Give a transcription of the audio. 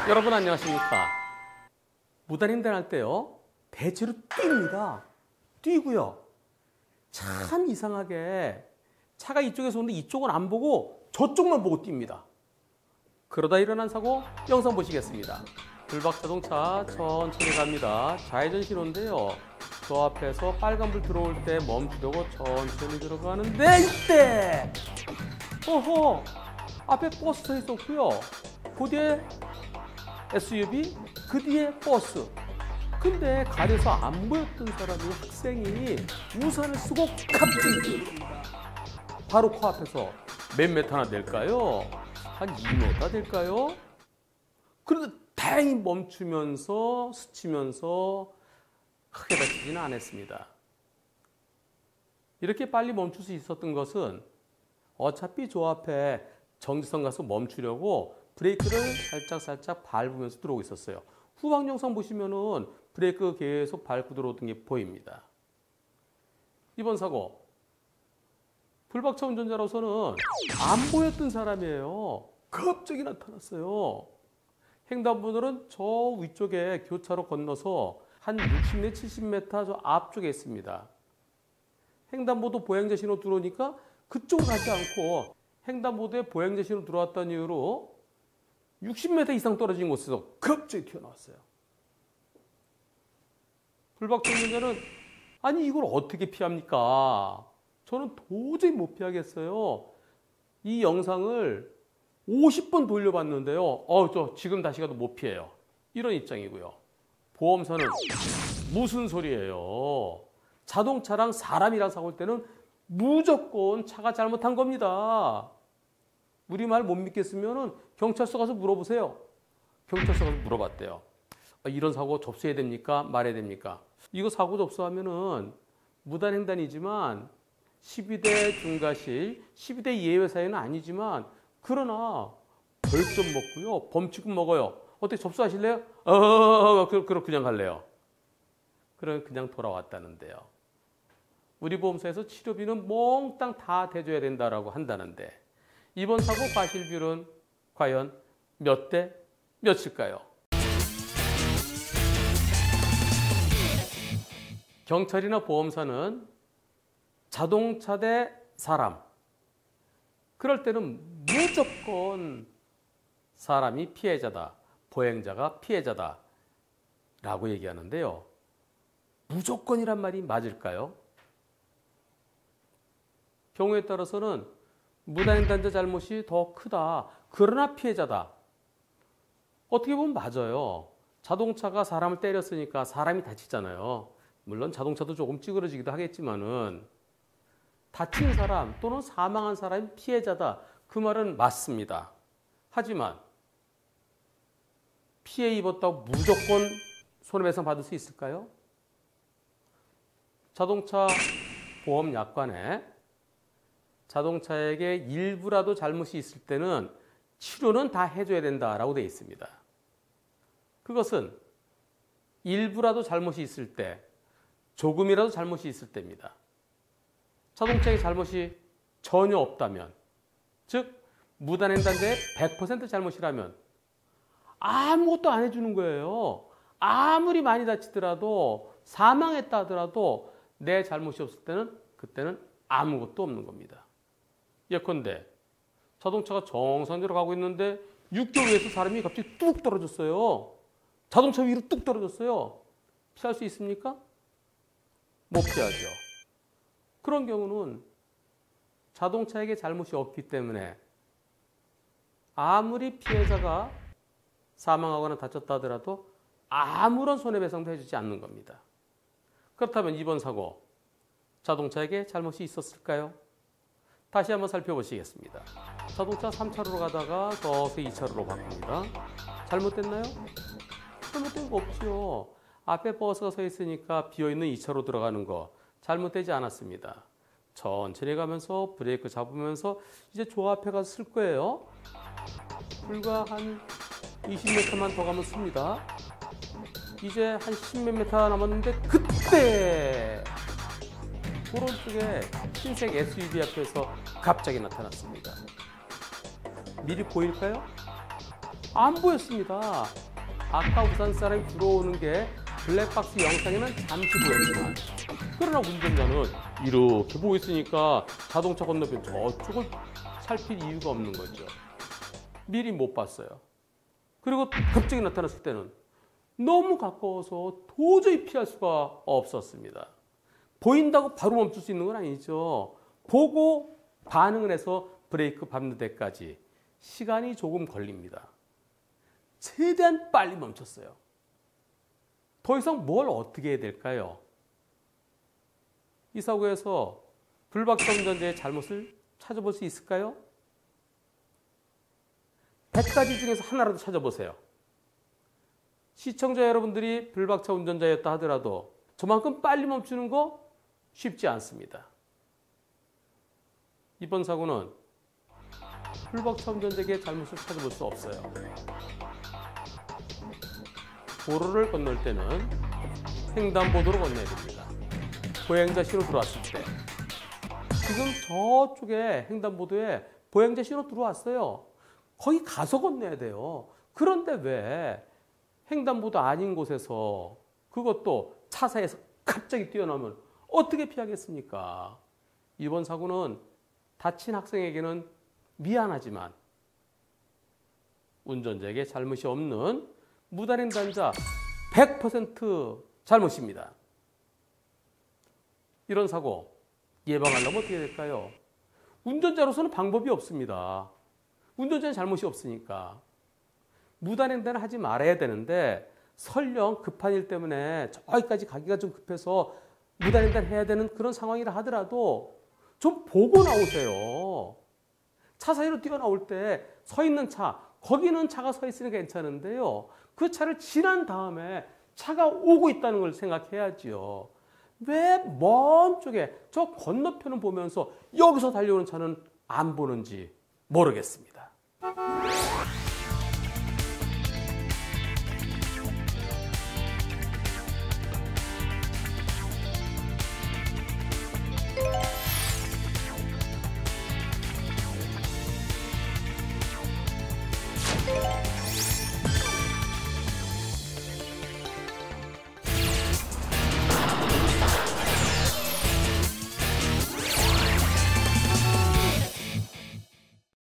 여러분 안녕하십니까? 무단횡단할 때요, 대체로 뜁니다. 뛰고요. 참 이상하게 차가 이쪽에서 오는데 이쪽은 안 보고 저쪽만 보고 뜁니다. 그러다 일어난 사고 영상 보시겠습니다. 불박 자동차 천천히 갑니다. 좌회전 신호인데요. 저 앞에서 빨간불 들어올 때 멈추려고 천천히 들어가는데 이때 어허, 앞에 버스 서 있었고요. 그 뒤에 SUV, 그 뒤에 버스. 근데 가려서 안 보였던 사람이, 학생이 우산을 쓰고 갑자기 바로 코앞에서 몇 메타나 될까요? 한 2m 될까요? 그런데 다행히 멈추면서 스치면서 크게 다치지는 않았습니다. 이렇게 빨리 멈출 수 있었던 것은 어차피 저 앞에 정지선 가서 멈추려고 브레이크를 살짝 밟으면서 들어오고 있었어요. 후방 영상 보시면은 브레이크 계속 밟고 들어오던 게 보입니다. 이번 사고, 불박차 운전자로서는 안 보였던 사람이에요. 갑자기 나타났어요. 횡단보도는 저 위쪽에 교차로 건너서 한 60 내 70m 저 앞쪽에 있습니다. 횡단보도 보행자 신호 들어오니까 그쪽으로 가지 않고 횡단보도에 보행자 신호 들어왔다는 이유로 60m 이상 떨어진 곳에서 갑자기 튀어나왔어요. 불박차 운전자는 아니 이걸 어떻게 피합니까? 저는 도저히 못 피하겠어요. 이 영상을 50번 돌려봤는데요. 저 지금 다시 가도 못 피해요. 이런 입장이고요. 보험사는 무슨 소리예요? 자동차랑 사람이랑 사고일 때는 무조건 차가 잘못한 겁니다. 우리 말 못 믿겠으면 경찰서 가서 물어보세요. 경찰서 가서 물어봤대요. 이런 사고 접수해야 됩니까? 말해야 됩니까? 이거 사고 접수하면은 무단횡단이지만 12대 중과실, 12대 예외 사유는 아니지만 그러나 벌점 먹고요. 범칙금 먹어요. 어떻게 접수하실래요? 그럼 그냥 갈래요. 그럼 그냥 돌아왔다는데요. 우리 보험사에서 치료비는 몽땅 다 대줘야 된다라고 한다는데 이번 사고 과실비율은 과연 몇 대 몇일까요? 경찰이나 보험사는 자동차 대 사람, 그럴 때는 무조건 사람이 피해자다, 보행자가 피해자다 라고 얘기하는데요. 무조건이란 말이 맞을까요? 경우에 따라서는 무단횡단자 잘못이 더 크다, 그러나 피해자다. 어떻게 보면 맞아요. 자동차가 사람을 때렸으니까 사람이 다치잖아요. 물론 자동차도 조금 찌그러지기도 하겠지만은 다친 사람 또는 사망한 사람이 피해자다. 그 말은 맞습니다. 하지만 피해 입었다고 무조건 손해배상 받을 수 있을까요? 자동차 보험 약관에 자동차에게 일부라도 잘못이 있을 때는 치료는 다 해줘야 된다라고 되어 있습니다. 그것은 일부라도 잘못이 있을 때, 조금이라도 잘못이 있을 때입니다. 자동차에 잘못이 전혀 없다면, 즉 무단횡단자의 100% 잘못이라면 아무것도 안 해주는 거예요. 아무리 많이 다치더라도 사망했다 하더라도 내 잘못이 없을 때는 그때는 아무것도 없는 겁니다. 예컨대 자동차가 정상적으로 가고 있는데 육교 위에서 사람이 갑자기 뚝 떨어졌어요. 자동차 위로 뚝 떨어졌어요. 피할 수 있습니까? 못 피하죠. 그런 경우는 자동차에게 잘못이 없기 때문에 아무리 피해자가 사망하거나 다쳤다 하더라도 아무런 손해배상도 해주지 않는 겁니다. 그렇다면 이번 사고, 자동차에게 잘못이 있었을까요? 다시 한번 살펴보시겠습니다. 자동차 3차로로 가다가 서서 2차로로 바꿉니다. 잘못됐나요? 잘못된 거 없죠. 앞에 버스가 서 있으니까 비어있는 2차로 들어가는 거 잘못되지 않았습니다. 천천히 가면서 브레이크 잡으면서 이제 저 앞에 가서 쓸 거예요. 불과 한 20m만 더 가면 씁니다. 이제 한 10몇 m 남았는데 그때 오른쪽에 흰색 SUV 앞에서 갑자기 나타났습니다. 미리 보일까요? 안 보였습니다. 아까 우산 사람이 들어오는 게 블랙박스 영상에는 잠시 보였지만, 그러나 운전자는 이렇게 보였으니까 자동차 건너편 저쪽을 살필 이유가 없는 거죠. 미리 못 봤어요. 그리고 갑자기 나타났을 때는 너무 가까워서 도저히 피할 수가 없었습니다. 보인다고 바로 멈출 수 있는 건 아니죠. 보고 반응을 해서 브레이크 밟는 데까지 시간이 조금 걸립니다. 최대한 빨리 멈췄어요. 더 이상 뭘 어떻게 해야 될까요? 이 사고에서 불박차 운전자의 잘못을 찾아볼 수 있을까요? 100가지 중에서 하나라도 찾아보세요. 시청자 여러분들이 불박차 운전자였다 하더라도 저만큼 빨리 멈추는 거 쉽지 않습니다. 이번 사고는 불박차 운전자에게 잘못을 찾아볼 수 없어요. 도로를 건널 때는 횡단보도로 건너야 됩니다. 보행자 신호 들어왔을 때. 지금 저쪽에 횡단보도에 보행자 신호 들어왔어요. 거기 가서 건너야 돼요. 그런데 왜 횡단보도 아닌 곳에서, 그것도 차사에서 갑자기 뛰어나오면 어떻게 피하겠습니까? 이번 사고는 다친 학생에게는 미안하지만 운전자에게 잘못이 없는 무단횡단자 100% 잘못입니다. 이런 사고 예방하려면 어떻게 될까요? 운전자로서는 방법이 없습니다. 운전자는 잘못이 없으니까. 무단횡단을 하지 말아야 되는데 설령 급한 일 때문에 저기까지 가기가 좀 급해서 무단횡단 해야 되는 그런 상황이라 하더라도 좀 보고 나오세요. 차 사이로 뛰어나올 때 서 있는 차, 거기는 차가 서 있으니까 괜찮은데요. 그 차를 지난 다음에 차가 오고 있다는 걸 생각해야지요. 왜 먼 쪽에 저 건너편을 보면서 여기서 달려오는 차는 안 보는지 모르겠습니다.